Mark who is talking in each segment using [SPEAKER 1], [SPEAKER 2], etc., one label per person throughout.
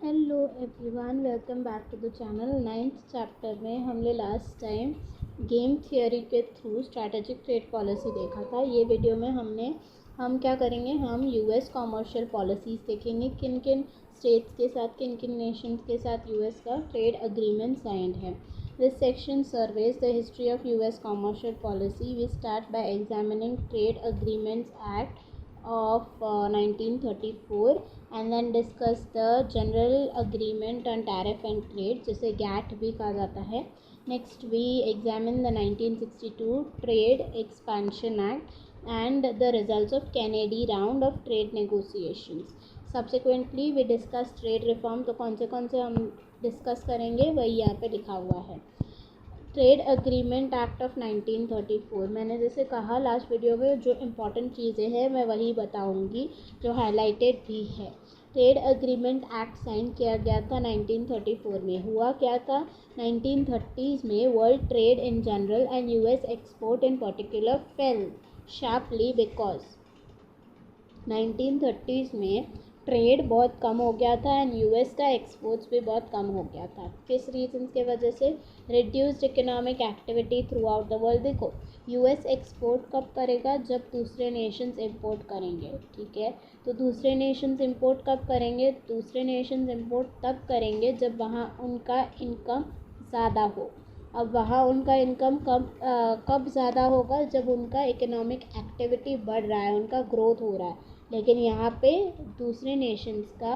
[SPEAKER 1] Hello everyone, welcome back to the channel. 9th chapter में हमने last time game theory के through strategic trade policy देखा था। ये वीडियो में हम क्या करेंगे, हम यूएस कॉमर्शियल पॉलिसीज़ देखेंगे, किन किन स्टेट्स के साथ, किन किन नेशंस के साथ यूएस का ट्रेड अग्रीमेंट साइंड है। This section surveys the history of US commercial policy. We start by examining trade agreements act of 1934 and then discuss the general agreement on tariff and trade, जिसे GATT भी कहा जाता है। Next we examine the 1962 Trade Expansion Act and the results of Kennedy round of trade negotiations. Subsequently we discuss trade reform। तो कौन से हम discuss करेंगे वही यहाँ पे लिखा हुआ है। Trade agreement act of 1934। मैंने जैसे कहा लास्ट वीडियो में, जो इम्पॉर्टेंट चीज़ें हैं मैं वही बताऊंगी जो हाईलाइटेड भी है। ट्रेड अग्रीमेंट एक्ट साइन किया गया था 1934 में। हुआ क्या था, 1930s में world trade in general and US export in particular fail sharply because 1930s में ट्रेड बहुत कम हो गया था एंड यूएस का एक्सपोर्ट्स भी बहुत कम हो गया था। किस रीजंस के वजह से? Reduced economic activity through out the world. देखो, यूएस एक्सपोर्ट कब करेगा? जब दूसरे नेशंस इंपोर्ट करेंगे, ठीक है। तो दूसरे नेशंस इंपोर्ट कब करेंगे? दूसरे नेशंस इंपोर्ट तब करेंगे जब वहाँ उनका इनकम ज़्यादा हो। अब वहाँ उनका इनकम कब ज़्यादा होगा? जब उनका इकोनॉमिक एक्टिविटी बढ़ रहा है, उनका ग्रोथ हो रहा है। लेकिन यहाँ पे दूसरे नेशंस का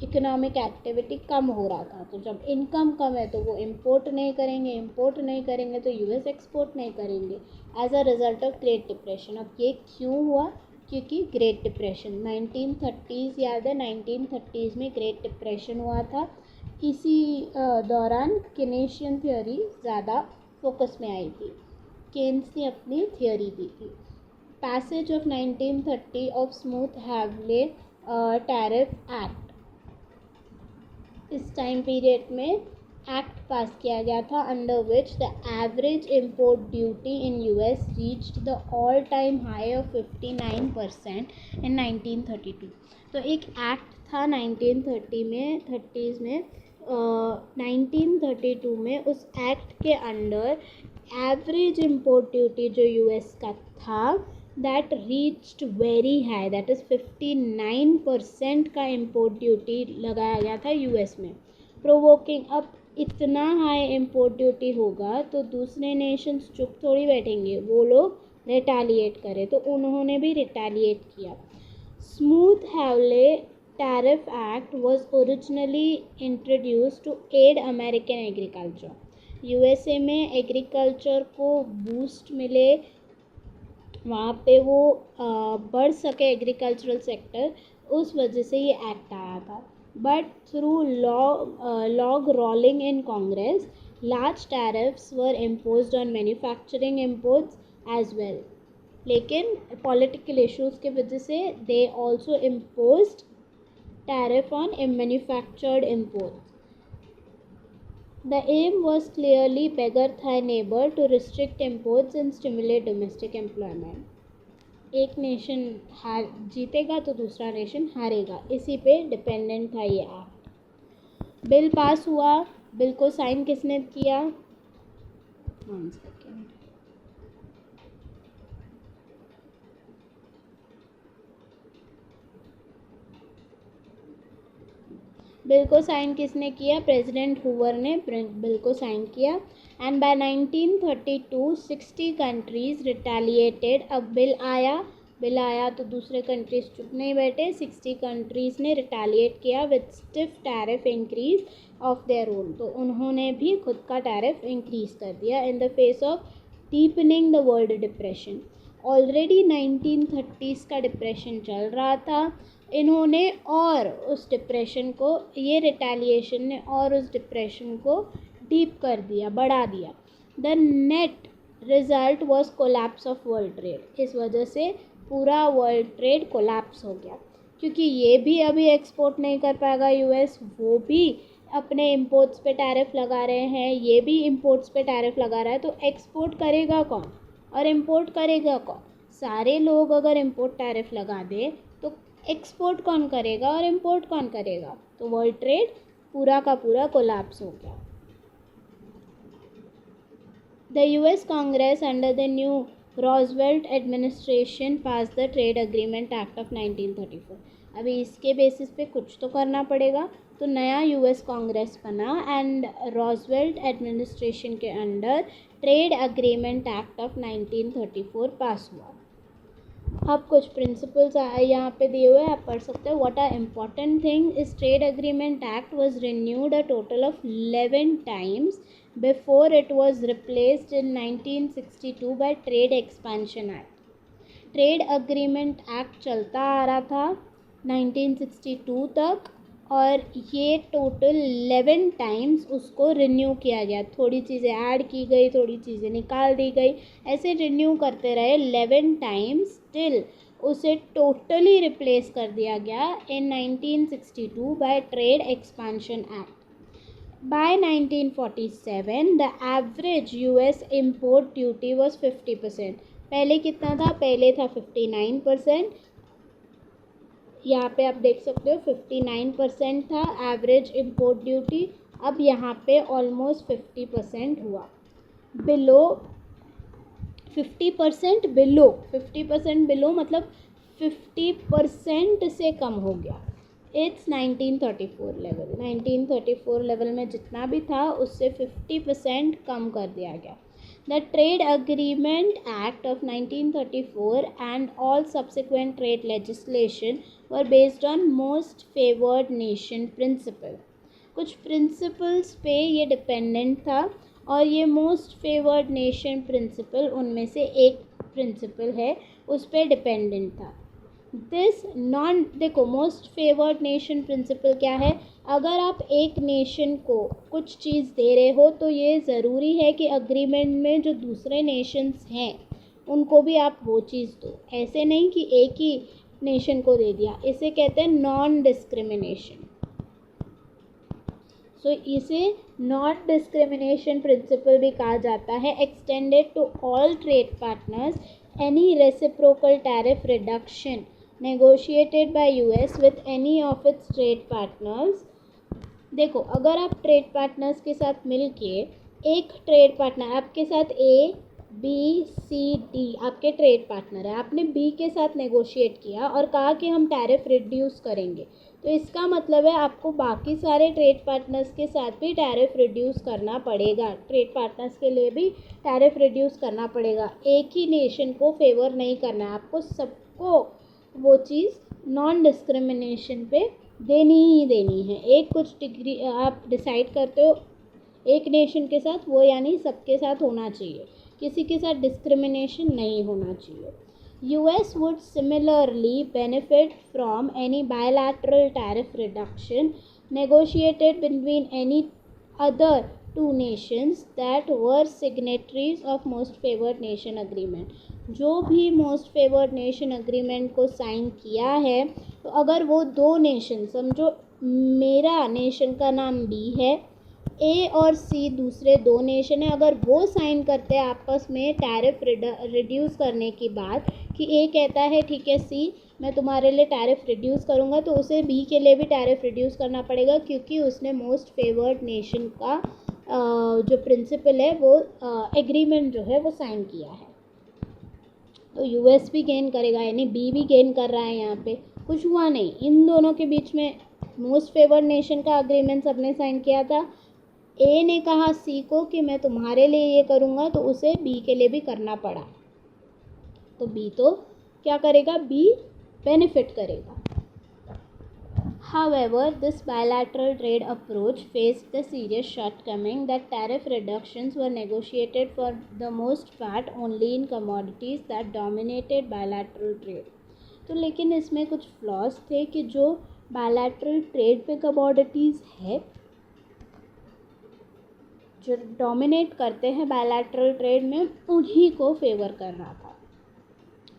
[SPEAKER 1] इकोनॉमिक एक्टिविटी कम हो रहा था। तो जब इनकम कम है तो वो इंपोर्ट नहीं करेंगे तो यूएस एक्सपोर्ट नहीं करेंगे, as a result of great depression. अब ये क्यों हुआ? क्योंकि ग्रेट डिप्रेशन 1930s, याद है 1930s में ग्रेट डिप्रेशन हुआ था। इसी दौरान केनेशियन थ्योरी ज़्यादा फोकस में आई थी। केन्स ने अपनी थ्योरी दी थी। Passage of 1930 of Smoot Hawley tariff act. इस टाइम पीरियड में एक्ट पास किया गया था, under which the average import duty in US reached the all time high of 59% in 1932। तो एक एक्ट था 1930s में, 1932 में उस एक्ट के अंडर एवरेज इम्पोर्ट ड्यूटी जो यूएस का था that reached very high, that is 59% का इम्पोर्ट ड्यूटी लगाया गया था यूएस में, प्रोवोकिंग। अब इतना हाई इम्पोर्ट ड्यूटी होगा तो दूसरे नेशंस चुप थोड़ी बैठेंगे, वो लोग रिटेलिएट करें। तो उन्होंने भी रिटेलिएट किया। Smoot Hawley tariff act was originally introduce to aid American agriculture. USA में एग्रीकल्चर को बूस्ट मिले, वहाँ पे वो बढ़ सके एग्रीकल्चरल सेक्टर, उस वजह से ये एक्ट आया था। But through log rolling in Congress, large tariffs were imposed on manufacturing imports as well. लेकिन पॉलिटिकल इश्यूज़ की वजह से they also imposed tariff on manufactured imports. The aim was clearly beggar thy neighbor to restrict imports and stimulate domestic employment. एक nation जीतेगा तो दूसरा nation हारेगा, इसी पे डिपेंडेंट था ये एक्ट। बिल पास हुआ। बिल को साइन किसने किया? 1 सेकेंड। बिल को साइन किसने किया? प्रेसिडेंट हूवर ने बिल को साइन किया। And by 1932 60 countries retaliated. अब बिल आया तो दूसरे कंट्रीज़ चुप नहीं बैठे, 60 कंट्रीज़ ने रिटेलिएट किया with stiff tariff increase of their own. तो उन्होंने भी खुद का टैरिफ इंक्रीज कर दिया in the face of deepening the world depression. Already 1930s का डिप्रेशन चल रहा था, इन्होंने और उस डिप्रेशन को, ये रिटेलिएशन ने और उस डिप्रेशन को डीप कर दिया, बढ़ा दिया। The net result was collapse of world trade. इस वजह से पूरा वर्ल्ड ट्रेड कोलैप्स हो गया, क्योंकि ये भी अभी एक्सपोर्ट नहीं कर पाएगा यूएस, वो भी अपने इंपोर्ट्स पे टैरिफ लगा रहे हैं, ये भी इंपोर्ट्स पे टैरिफ लगा रहा है। तो एक्सपोर्ट करेगा कौन और इंपोर्ट करेगा कौन? सारे लोग अगर इंपोर्ट टैरिफ लगा दे तो एक्सपोर्ट कौन करेगा और इम्पोर्ट कौन करेगा? तो वर्ल्ड ट्रेड पूरा का पूरा कोलैप्स हो गया। The US Congress under the new Roosevelt administration passed the Trade Agreement Act of 1934। अभी इसके बेसिस पे कुछ तो करना पड़ेगा, तो नया यूएस कांग्रेस बना एंड रॉजवेल्ट एडमिनिस्ट्रेशन के under trade agreement act of 1934 पास हुआ। अब कुछ प्रिंसिपल्स यहाँ पे दिए हुए आप पढ़ सकते हो। What are important thing is trade agreement act was renewed a total of 11 times before it was replaced in 1962 by trade expansion act. Trade agreement act चलता आ रहा था 1962 तक और ये टोटल 11 टाइम्स उसको रिन्यू किया गया। थोड़ी चीज़ें ऐड की गई, थोड़ी चीज़ें निकाल दी गई, ऐसे रिन्यू करते रहे 11 टाइम्स टिल उसे टोटली रिप्लेस कर दिया गया in 1962 by trade expansion act. By 1947 the average US import duty was 50%। पहले कितना था? पहले था 59%। यहाँ पे आप देख सकते हो 59% था एवरेज इम्पोर्ट ड्यूटी, अब यहाँ पे ऑलमोस्ट 50% हुआ। बिलो 50% बिलो मतलब 50% से कम हो गया। It's 1934 level. 1934 लेवल में जितना भी था उससे 50% कम कर दिया गया। The Trade Agreement Act of 1934 and all subsequent trade legislation were based on most favored nation principle। कुछ principles पे ये dependent था और ये most favored nation principle उनमें से एक principle है, उस पे dependent था। देखो मोस्ट फेवर्ड नेशन प्रिंसिपल क्या है? अगर आप एक नेशन को कुछ चीज़ दे रहे हो तो ये ज़रूरी है कि अग्रीमेंट में जो दूसरे नेशंस हैं उनको भी आप वो चीज़ दो। ऐसे नहीं कि एक ही नेशन को दे दिया, इसे कहते हैं नॉन डिस्क्रिमिनेशन। सो इसे नॉन डिस्क्रिमिनेशन प्रिंसिपल भी कहा जाता है। Extended to all trade partners any reciprocal tariff reduction negotiated by US with any of its trade partners। देखो अगर आप ट्रेड पार्टनर्स के साथ मिलके एक ट्रेड पार्टनर आपके साथ A B C D आपके ट्रेड पार्टनर है, आपने B के साथ नेगोशिएट किया और कहा कि हम टैरिफ रिड्यूस करेंगे, तो इसका मतलब है आपको बाकी सारे ट्रेड पार्टनर्स के साथ भी टैरिफ रिड्यूस करना पड़ेगा। ट्रेड पार्टनर्स के लिए भी टैरिफ रिड्यूस करना पड़ेगा। एक ही नेशन को फेवर नहीं करना है, आपको सबको वो चीज़ नॉन डिस्क्रिमिनेशन पे देनी ही देनी है। एक कुछ डिग्री आप डिसाइड करते हो एक नेशन के साथ, वो यानी सबके साथ होना चाहिए, किसी के साथ डिस्क्रिमिनेशन नहीं होना चाहिए। US would similarly benefit from any bilateral tariff reduction negotiated between any other two nations that were signatories of most favored nation agreement। जो भी मोस्ट फेवर्ड नेशन अग्रीमेंट को साइन किया है, तो अगर वो दो नेशन, समझो मेरा नेशन का नाम बी है, ए और सी दूसरे दो नेशन है, अगर वो साइन करते हैं आपस में टैरिफ रिड्यूस करने की बात कि ए कहता है ठीक है सी मैं तुम्हारे लिए टैरिफ रिड्यूस करूँगा, तो उसे बी के लिए भी टैरिफ रिड्यूस करना पड़ेगा क्योंकि उसने मोस्ट फेवर्ड नेशन का जो प्रिंसिपल है वो एग्रीमेंट जो है वो साइन किया है। तो यूएस भी गेन करेगा, यानी बी भी गेन कर रहा है। यहाँ पे कुछ हुआ नहीं, इन दोनों के बीच में मोस्ट फेवर्ड नेशन का अग्रीमेंट सबने साइन किया था। ए ने कहा सी को कि मैं तुम्हारे लिए ये करूँगा, तो उसे बी के लिए भी करना पड़ा, तो बी तो क्या करेगा? बी बेनिफिट करेगा। However, this bilateral trade approach faced the serious shortcoming that tariff reductions were negotiated for the most part only in commodities that dominated bilateral trade। तो लेकिन इसमें कुछ फ्लॉज थे कि जो bilateral trade पे commodities है जो डोमिनेट करते हैं bilateral trade में, उन्हीं को फेवर कर रहा था।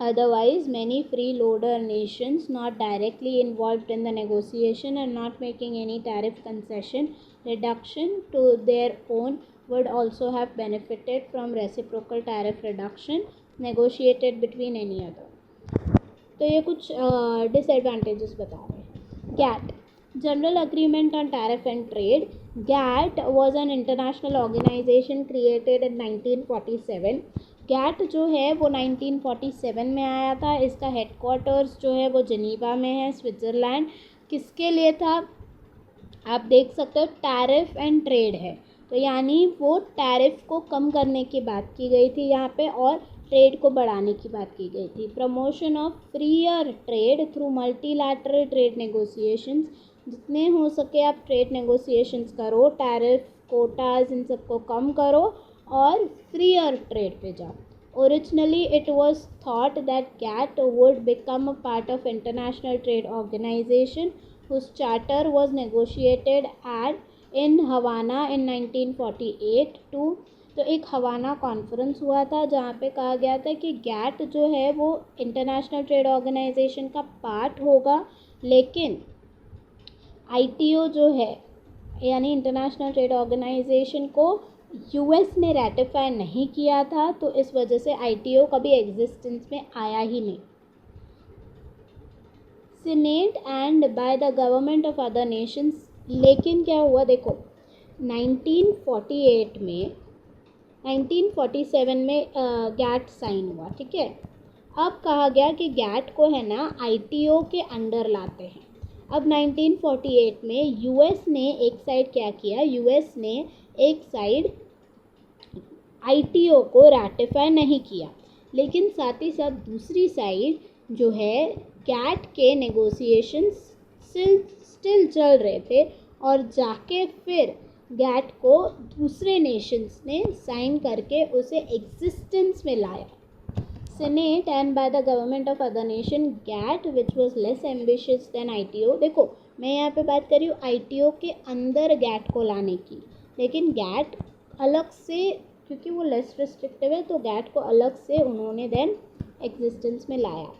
[SPEAKER 1] Otherwise, many freeloader nations not directly involved in the negotiation and not making any tariff concession reduction to their own would also have benefited from reciprocal tariff reduction negotiated between any other। तो ये कुछ disadvantages बता रहे हैं। GATT, general agreement on tariff and trade. GATT was an international organisation created in 1947। GATT जो है वो 1947 में आया था। इसका हेडक्वार्टर्स जो है वो जनीवा में है, स्विट्ज़रलैंड। किसके लिए था आप देख सकते हो, टैरिफ एंड ट्रेड है, तो यानी वो टैरिफ को कम करने की बात की गई थी यहाँ पे और ट्रेड को बढ़ाने की बात की गई थी। Promotion of freer trade through multilateral trade negotiations, जितने हो सके आप ट्रेड नेगोशिएशंस करो, टैरिफ कोटाज इन सबको कम करो और फ्रीयर ट्रेड पे जाओ। Originally, it was thought that GATT would become a part of International Trade Organization, whose charter was negotiated in Havana in 1948 to तो एक हवाना कॉन्फ्रेंस हुआ था जहाँ पे कहा गया था कि गैट जो है वो इंटरनेशनल ट्रेड ऑर्गेनाइजेशन का पार्ट होगा, लेकिन आईटीओ जो है यानी इंटरनेशनल ट्रेड ऑर्गेनाइजेशन को यूएस ने रैटिफाई नहीं किया था, तो इस वजह से आईटीओ कभी एग्जिस्टेंस में आया ही नहीं। Senate and by the government of other Nations, लेकिन क्या हुआ देखो 1948 में 1947 में गैट साइन हुआ, ठीक है। अब कहा गया कि गैट को है ना आईटीओ के अंडर लाते हैं। अब 1948 में यूएस ने एक साइड क्या किया, यूएस ने एक साइड आईटीओ को रैटिफाई नहीं किया, लेकिन साथ ही साथ दूसरी साइड जो है गैट के नेगोशिएशंस स्टिल चल रहे थे और जाके फिर गैट को दूसरे नेशंस ने साइन करके उसे एग्जिस्टेंस में लाया। Senate and by the government of other nation, GATT which was less ambitious than ITO। देखो मैं यहाँ पे बात कर रही हूँ ITO के अंदर GATT को लाने की, लेकिन GATT अलग से क्योंकि वो लेस रिस्ट्रिक्टिव है तो GATT को अलग से उन्होंने देन एग्जिस्टेंस में लाया।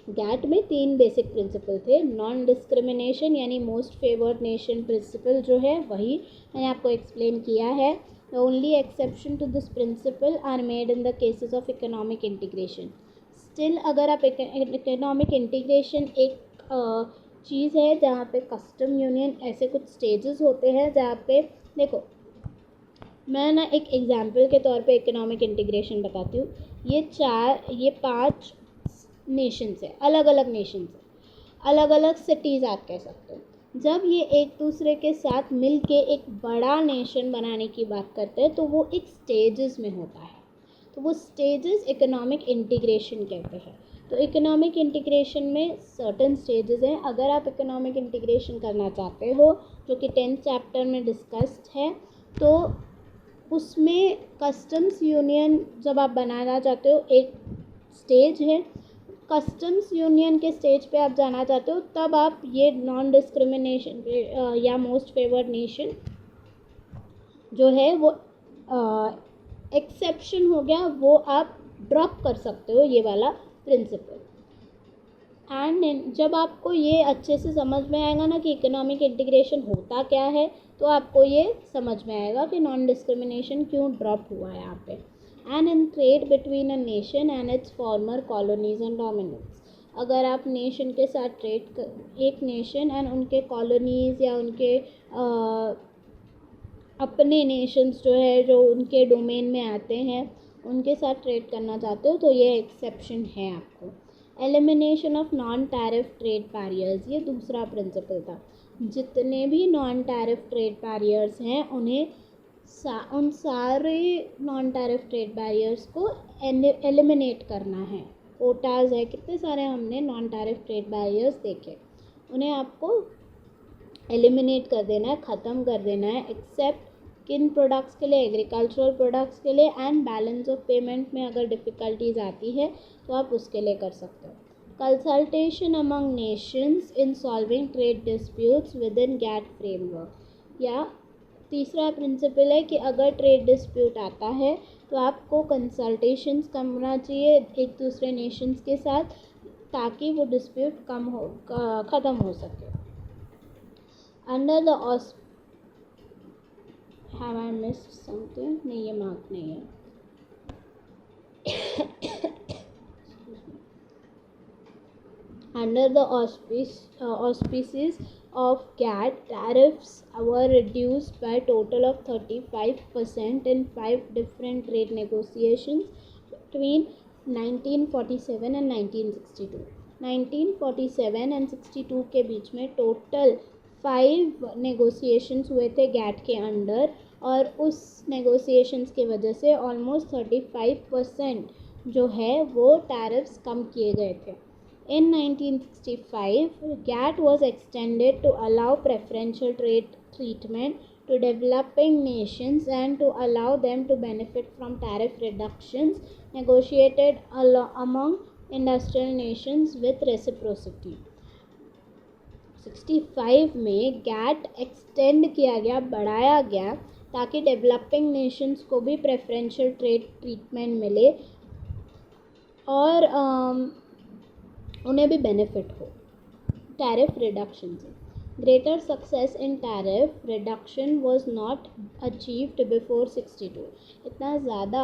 [SPEAKER 1] गैट में 3 बेसिक प्रिंसिपल थे। नॉन डिस्क्रिमिनेशन यानी मोस्ट फेवर्ड नेशन प्रिंसिपल जो है वही मैंने आपको एक्सप्लेन किया है। The only exception to this principle are made in the cases of economic integration। Still अगर आप economic integration एक चीज़ है जहाँ पे कस्टम यूनियन ऐसे कुछ स्टेजेस होते हैं जहाँ पे देखो मैं ना एक एग्जांपल के तौर पे इकोनॉमिक इंटीग्रेशन बताती हूँ। ये 5 नेशंस है, अलग अलग नेशंस है, अलग अलग सिटीज़ आप कह सकते हो। जब ये एक दूसरे के साथ मिल के एक बड़ा नेशन बनाने की बात करते हैं तो वो एक स्टेजेस में होता है, तो वो स्टेजेस इकोनॉमिक इंटीग्रेशन कहते हैं। तो इकोनॉमिक इंटीग्रेशन में सर्टेन स्टेजेस हैं। अगर आप इकोनॉमिक इंटीग्रेशन करना चाहते हो जो कि 10th चैप्टर में डिस्कस्ड है, तो उसमें कस्टम्स यूनियन जब आप बनाना चाहते हो एक स्टेज है। कस्टम्स यूनियन के स्टेज पे आप जाना चाहते हो तब आप ये नॉन डिस्क्रिमिनेशन या मोस्ट फेवर्ड नेशन जो है वो एक्सेप्शन हो गया, वो आप ड्रॉप कर सकते हो ये वाला प्रिंसिपल। एंड जब आपको ये अच्छे से समझ में आएगा ना कि इकोनॉमिक इंटीग्रेशन होता क्या है, तो आपको ये समझ में आएगा कि नॉन डिस्क्रिमिनेशन क्यों ड्रॉप हुआ है यहाँ पे। And in trade between a nation and its former colonies and dominants, अगर आप नेशन के साथ ट्रेड एक नेशन एंड उनके कॉलोनीज़ या उनके अपने नेशंस जो है जो उनके डोमेन में आते हैं उनके साथ ट्रेड करना चाहते हो तो ये एक्सेप्शन है आपको। Elimination of non tariff trade barriers, ये दूसरा प्रिंसिपल था। जितने भी नॉन टैरिफ ट्रेड बैरियर्स हैं उन्हें उन सारे नॉन टैरिफ ट्रेड बैरियर्स को एलिमिनेट करना है। कोटाज है, कितने सारे हमने नॉन टैरिफ ट्रेड बैरियर्स देखे, उन्हें आपको एलिमिनेट कर देना है, ख़त्म कर देना है, एक्सेप्ट किन प्रोडक्ट्स के लिए, एग्रीकल्चरल प्रोडक्ट्स के लिए। एंड बैलेंस ऑफ पेमेंट में अगर डिफ़िकल्टीज आती है तो आप उसके लिए कर सकते हो। Consultation among nations in solving trade disputes within GATT framework, या तीसरा प्रिंसिपल है कि अगर ट्रेड डिस्प्यूट आता है तो आपको कंसल्टेशंस करना चाहिए एक दूसरे नेशंस के साथ ताकि वो डिस्प्यूट ख़त्म हो सके। Under the have I missed something, नहीं ये मार्क नहीं है। Under the auspices of GATT, tariffs were reduced by a total of 35% in 5 different trade negotiations between 1947 and 1962. 1947 and 62 के बीच में टोटल 5 नेगोशिएशंस हुए थे गैट के अंडर, और उस नेगोशिएशंस की वजह से ऑलमोस्ट 35% जो है वो टैरिफ्स कम किए गए थे. In 1965, GATT was extended to allow preferential trade treatment to developing nations and to allow them to benefit from tariff reductions negotiated among industrial nations with reciprocity. 65 में गैट एक्सटेंड किया गया, बढ़ाया गया, ताकि डेवलपिंग नेशंस को भी preferential trade treatment मिले और उन्हें भी बेनिफिट हो टैरिफ रिडक्शन से. Greater success in tariff reduction was not achieved before 62. इतना ज़्यादा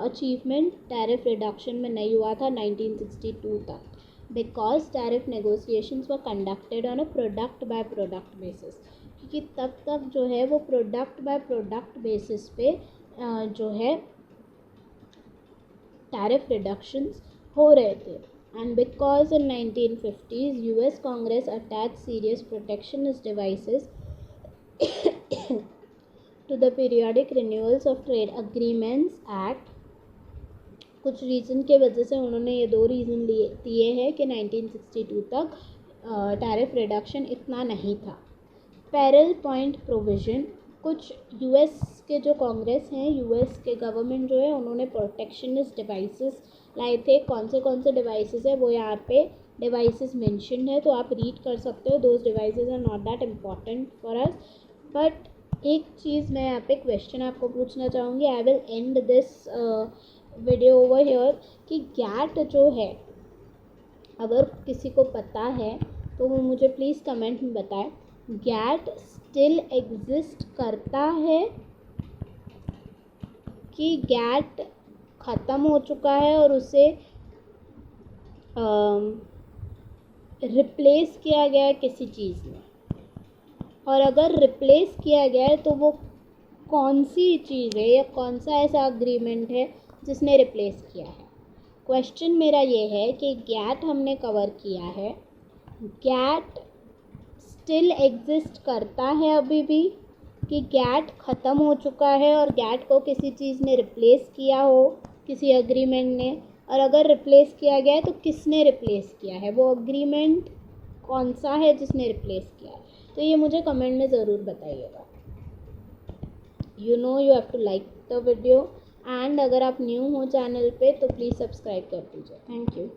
[SPEAKER 1] अचीवमेंट टैरिफ रिडक्शन में नहीं हुआ था 1962 तक, because tariff negotiations were conducted on a product by product basis. क्योंकि तब तक जो है वो प्रोडक्ट बाय प्रोडक्ट बेसिस पे जो है टैरिफ रिडक्शंस हो रहे थे. And because in 1950s US Congress attached serious protectionist devices to the Periodic Renewals of Trade Agreements Act, कुछ रीज़न के वजह से उन्होंने ये 2 रीज़न दिए हैं कि 1962 तक टैरिफ रिडक्शन इतना नहीं था. पैरल पॉइंट प्रोविज़न, कुछ यूएस के जो कांग्रेस हैं, यूएस के गवर्नमेंट जो है, उन्होंने प्रोटेक्शनिस्ट डिवाइसेस लाए थे. कौन से डिवाइसेस है वो यहाँ पे डिवाइसेस मेंशन है, तो आप रीड कर सकते हो. Those devices are not that important for us. But एक चीज़ मैं यहाँ पे क्वेश्चन आपको पूछना चाहूँगी. I will end this video over here कि गैट जो है, अगर किसी को पता है तो वो मुझे प्लीज़ कमेंट में बताए. गैट स्टिल एग्जिस्ट करता है कि गैट ख़त्म हो चुका है और उसे रिप्लेस किया गया है किसी चीज़ में, और अगर रिप्लेस किया गया है तो वो कौन सी चीज़ है या कौन सा ऐसा अग्रीमेंट है जिसने रिप्लेस किया है. क्वेश्चन मेरा ये है कि गैट हमने कवर किया है, गैट स्टिल एग्जिस्ट करता है अभी भी, कि गैट ख़त्म हो चुका है और गैट को किसी चीज़ ने रिप्लेस किया हो, किसी अग्रीमेंट ने, और अगर रिप्लेस किया गया है तो किसने रिप्लेस किया है, वो अग्रीमेंट कौन सा है जिसने रिप्लेस किया है. तो ये मुझे कमेंट में ज़रूर बताइएगा. You have to like the video, and अगर आप न्यू हो चैनल पे तो प्लीज़ सब्सक्राइब कर दीजिए. Thank you.